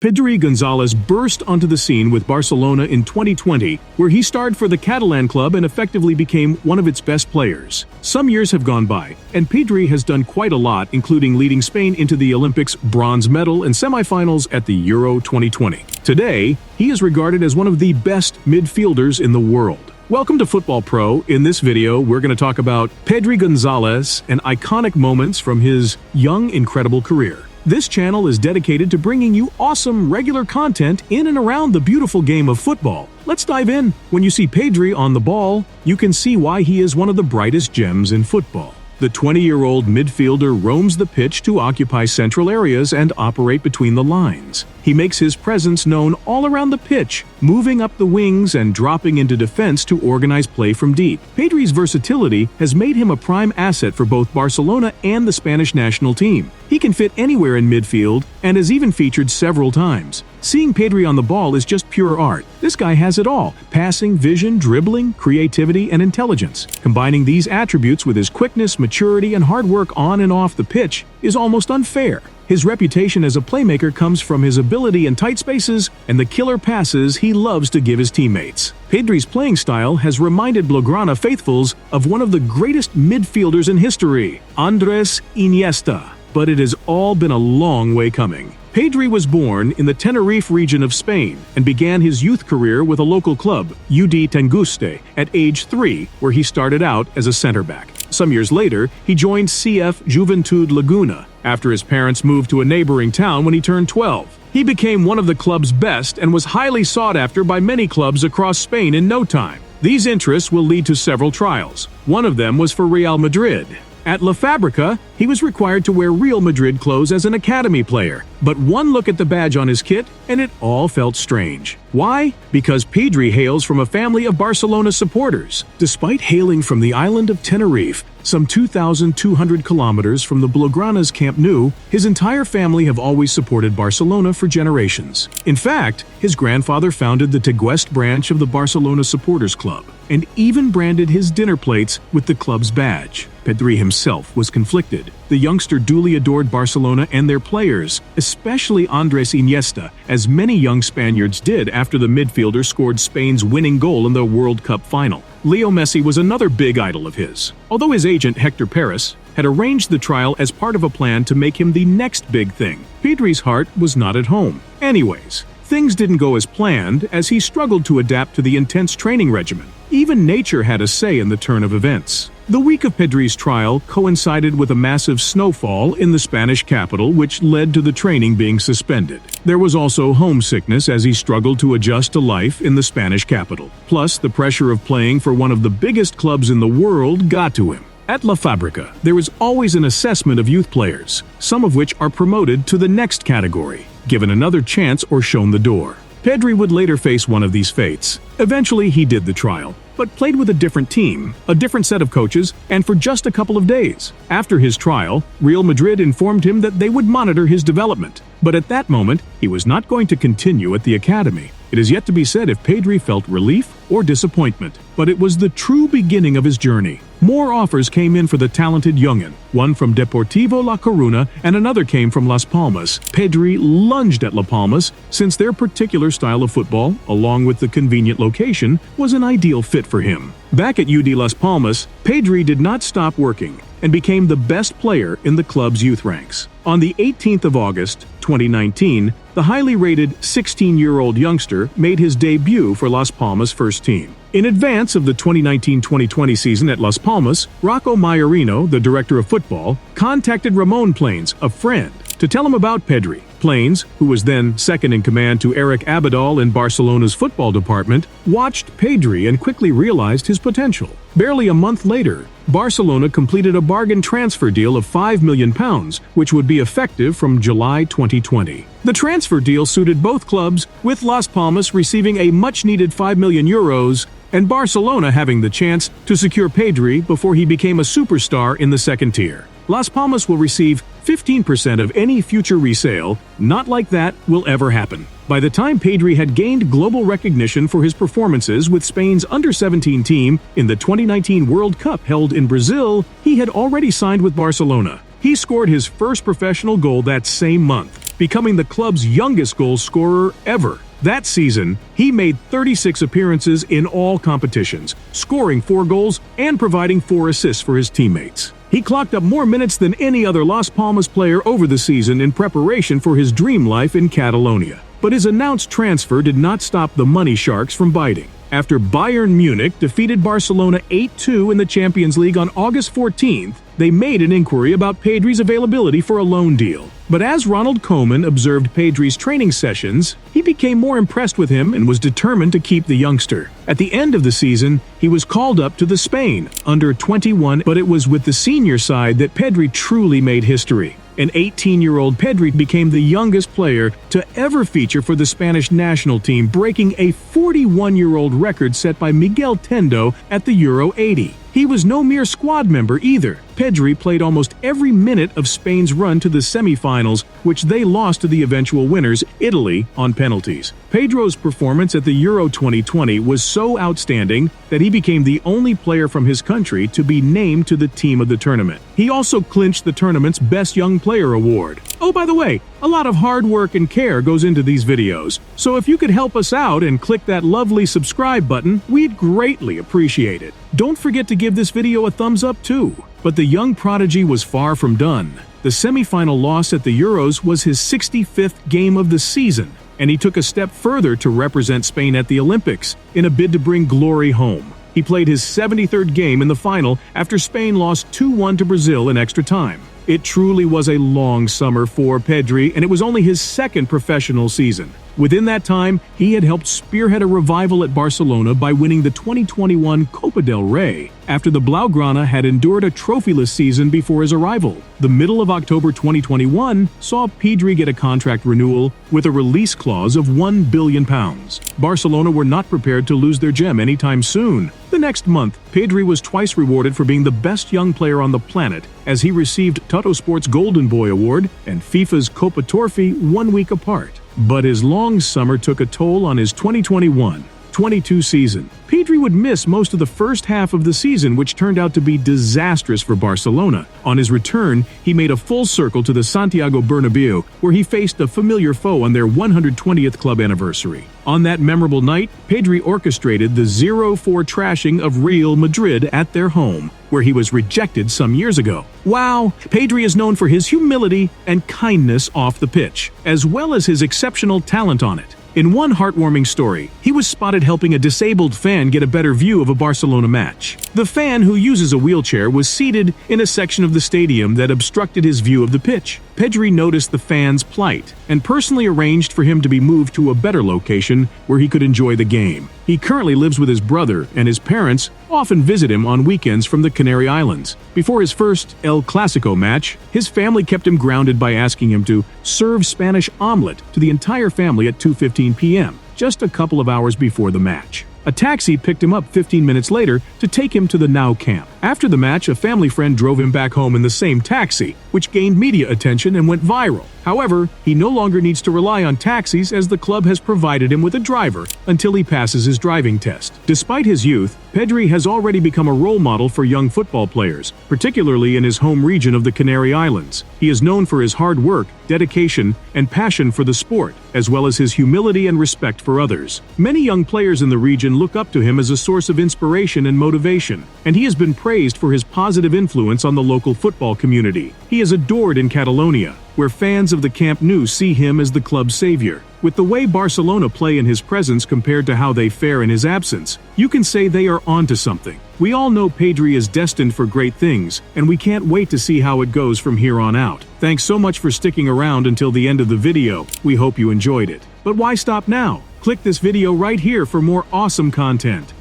Pedri Gonzalez burst onto the scene with Barcelona in 2020, where he starred for the Catalan club and effectively became one of its best players. Some years have gone by, and Pedri has done quite a lot, including leading Spain into the Olympics bronze medal and semifinals at the Euro 2020. Today, he is regarded as one of the best midfielders in the world. Welcome to Football Pro. In this video, we're going to talk about Pedri Gonzalez and iconic moments from his young, incredible career. This channel is dedicated to bringing you awesome, regular content in and around the beautiful game of football. Let's dive in. When you see Pedri on the ball, you can see why he is one of the brightest gems in football. The 20-year-old midfielder roams the pitch to occupy central areas and operate between the lines. He makes his presence known all around the pitch, moving up the wings and dropping into defense to organize play from deep. Pedri's versatility has made him a prime asset for both Barcelona and the Spanish national team. He can fit anywhere in midfield and has even featured several times. Seeing Pedri on the ball is just pure art. This guy has it all: passing, vision, dribbling, creativity, and intelligence. Combining these attributes with his quickness, maturity, and hard work on and off the pitch is almost unfair. His reputation as a playmaker comes from his ability in tight spaces and the killer passes he loves to give his teammates. Pedri's playing style has reminded Blaugrana faithfuls of one of the greatest midfielders in history, Andres Iniesta. But it has all been a long way coming. Pedri was born in the Tenerife region of Spain and began his youth career with a local club, UD Tenguste, at age 3, where he started out as a center-back. Some years later, he joined CF Juventud Laguna after his parents moved to a neighboring town when he turned 12. He became one of the club's best and was highly sought after by many clubs across Spain in no time. These interests will lead to several trials. One of them was for Real Madrid. At La Fabrica, he was required to wear Real Madrid clothes as an academy player, but one look at the badge on his kit and it all felt strange. Why? Because Pedri hails from a family of Barcelona supporters. Despite hailing from the island of Tenerife, some 2,200 kilometers from the Blaugrana's Camp Nou, his entire family have always supported Barcelona for generations. In fact, his grandfather founded the Tegueste branch of the Barcelona Supporters Club, and even branded his dinner plates with the club's badge. Pedri himself was conflicted. The youngster duly adored Barcelona and their players, especially Andres Iniesta, as many young Spaniards did after the midfielder scored Spain's winning goal in the World Cup final. Leo Messi was another big idol of his. Although his agent Hector Paris had arranged the trial as part of a plan to make him the next big thing, Pedri's heart was not at home. Anyways, things didn't go as planned as he struggled to adapt to the intense training regimen. Even nature had a say in the turn of events. The week of Pedri's trial coincided with a massive snowfall in the Spanish capital, which led to the training being suspended. There was also homesickness as he struggled to adjust to life in the Spanish capital. Plus, the pressure of playing for one of the biggest clubs in the world got to him. At La Fabrica, there is always an assessment of youth players, some of which are promoted to the next category, given another chance or shown the door. Pedri would later face one of these fates. Eventually, he did the trial, but played with a different team, a different set of coaches, and for just a couple of days. After his trial, Real Madrid informed him that they would monitor his development. But at that moment, he was not going to continue at the academy. It is yet to be said if Pedri felt relief or disappointment, but it was the true beginning of his journey. More offers came in for the talented young'un, one from Deportivo La Coruña and another came from Las Palmas. Pedri lunged at Las Palmas since their particular style of football, along with the convenient location, was an ideal fit for him. Back at UD Las Palmas, Pedri did not stop working and became the best player in the club's youth ranks. On the 18th of August, 2019, the highly rated 16-year-old youngster made his debut for Las Palmas' first team. In advance of the 2019-2020 season at Las Palmas, Rocco Maiorino, the director of football, contacted Ramon Planes, a friend, to tell him about Pedri. Planes, who was then second in command to Eric Abidal in Barcelona's football department, watched Pedri and quickly realized his potential. Barely a month later, Barcelona completed a bargain transfer deal of £5 million, which would be effective from July 2020. The transfer deal suited both clubs, with Las Palmas receiving a much-needed €5 million and Barcelona having the chance to secure Pedri before he became a superstar in the second tier. Las Palmas will receive 15% of any future resale. Not like that will ever happen. By the time Pedri had gained global recognition for his performances with Spain's under-17 team in the 2019 World Cup held in Brazil, he had already signed with Barcelona. He scored his first professional goal that same month. becoming the club's youngest goal scorer ever. That season, he made 36 appearances in all competitions, scoring 4 goals and providing 4 assists for his teammates. He clocked up more minutes than any other Las Palmas player over the season in preparation for his dream life in Catalonia. But his announced transfer did not stop the money sharks from biting. After Bayern Munich defeated Barcelona 8-2 in the Champions League on August 14th, they made an inquiry about Pedri's availability for a loan deal. But as Ronald Koeman observed Pedri's training sessions, he became more impressed with him and was determined to keep the youngster. At the end of the season, he was called up to the Spain under-21, but it was with the senior side that Pedri truly made history. An 18-year-old Pedri became the youngest player to ever feature for the Spanish national team, breaking a 41-year-old record set by Miguel Tendo at the Euro 80. He was no mere squad member either. Pedri played almost every minute of Spain's run to the semi-finals, which they lost to the eventual winners, Italy, on penalties. Pedro's performance at the Euro 2020 was so outstanding that he became the only player from his country to be named to the team of the tournament. He also clinched the tournament's Best Young Player award. Oh, by the way, a lot of hard work and care goes into these videos, so if you could help us out and click that lovely subscribe button, we'd greatly appreciate it. Don't forget to give this video a thumbs up too. But the young prodigy was far from done. The semi-final loss at the Euros was his 65th game of the season, and he took a step further to represent Spain at the Olympics in a bid to bring glory home. He played his 73rd game in the final after Spain lost 2-1 to Brazil in extra time. It truly was a long summer for Pedri, and it was only his second professional season. Within that time, he had helped spearhead a revival at Barcelona by winning the 2021 Copa del Rey, after the Blaugrana had endured a trophyless season before his arrival. The middle of October 2021 saw Pedri get a contract renewal with a release clause of £1 billion. Barcelona were not prepared to lose their gem anytime soon. The next month, Pedri was twice rewarded for being the best young player on the planet, as he received Tuttosport's Golden Boy Award and FIFA's Copa Torfi 1 week apart. But his long summer took a toll on his 2021-22 season. Pedri would miss most of the first half of the season, which turned out to be disastrous for Barcelona. On his return, he made a full circle to the Santiago Bernabeu, where he faced a familiar foe on their 120th club anniversary. On that memorable night, Pedri orchestrated the 0-4 trashing of Real Madrid at their home, where he was rejected some years ago. Wow, Pedri is known for his humility and kindness off the pitch, as well as his exceptional talent on it. In one heartwarming story, he was spotted helping a disabled fan get a better view of a Barcelona match. The fan, who uses a wheelchair, was seated in a section of the stadium that obstructed his view of the pitch. Pedri noticed the fan's plight and personally arranged for him to be moved to a better location where he could enjoy the game. He currently lives with his brother, and his parents often visit him on weekends from the Canary Islands. Before his first El Clasico match, his family kept him grounded by asking him to serve Spanish omelet to the entire family at 2:15 p.m., just a couple of hours before the match. A taxi picked him up 15 minutes later to take him to the Nou camp. After the match, a family friend drove him back home in the same taxi, which gained media attention and went viral. However, he no longer needs to rely on taxis, as the club has provided him with a driver until he passes his driving test. Despite his youth, Pedri has already become a role model for young football players, particularly in his home region of the Canary Islands. He is known for his hard work, dedication, and passion for the sport, as well as his humility and respect for others. Many young players in the region look up to him as a source of inspiration and motivation, and he has been praised for his positive influence on the local football community. He is adored in Catalonia, where fans of the Camp Nou see him as the club's savior. With the way Barcelona play in his presence compared to how they fare in his absence, you can say they are onto something. We all know Pedri is destined for great things, and we can't wait to see how it goes from here on out. Thanks so much for sticking around until the end of the video. We hope you enjoyed it. But why stop now? Click this video right here for more awesome content.